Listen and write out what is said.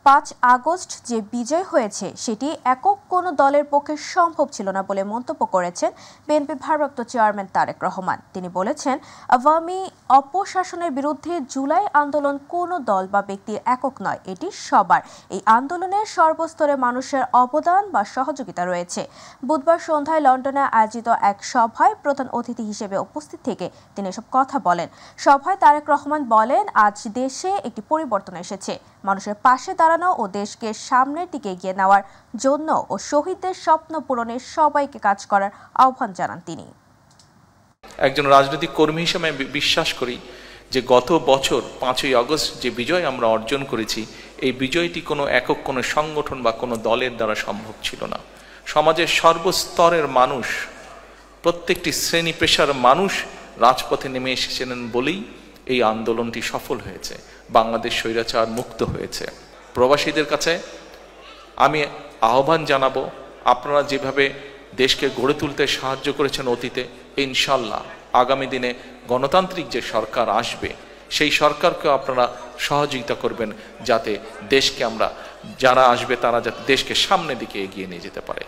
5 August যে বিজয় হয়েছে সেটি একক কোনো দলের পক্ষে সম্ভব ছিল না বলে মন্তব্য করেছেন বিএনপির ভারপ্রাপ্ত চেয়ারম্যান তারেক রহমান। তিনি বলেছেন, আওয়ামী অপশাসনের বিরুদ্ধে জুলাই আন্দোলন কোনো দল বা ব্যক্তির একক নয়, এটি সবার। এই আন্দোলনের সর্বস্তরে মানুষের অবদান বা সহযোগিতা রয়েছে। বুধবার সন্ধ্যায় লন্ডনে আয়োজিত এক সভায় প্রধান অতিথি হিসেবে উপস্থিত থেকে তিনি এসব কথা বলেন। সভায় তারেক রহমান বলেন, আজ দেশে একটি পরিবর্তন এসেছে। মানুষের পাশে দাঁড়ানো ও দেশকে সামনের দিকে এগিয়ে নেওয়ার জন্য ও শহীদদের স্বপ্ন পূরণে সবাইকে কাজ করার আহ্বান জানান তিনি। একজন রাজনৈতিক কর্মী হিসেবে বিশ্বাস করি যে গত বছর 5ই আগস্ট যে বিজয় আমরা অর্জন করেছি, এই বিজয়টি কোনো একক কোনো সংগঠন বা কোনো দলের দ্বারা সম্ভব ছিল না। সমাজের সর্বস্তরের মানুষ, প্রত্যেকটি শ্রেণী পেশার মানুষ রাজপথে নেমে এসেছিলেন বলেই এই আন্দোলনটি সফল হয়েছে। বাংলাদেশ স্বৈরাচার মুক্ত হয়েছে। প্রবাসীদের কাছে আমি আহ্বান জানাবো, আপনারা যেভাবে দেশকে গড়ে তুলতে সাহায্য করেছেন অতীতে, ইনশাল্লাহ আগামী দিনে গণতান্ত্রিক যে সরকার আসবে সেই সরকারকে আপনারা সহযোগিতা করবেন, যাতে দেশকে যারা আসবে তারা যাতে দেশকে সামনের দিকে এগিয়ে নিয়ে যেতে পারে।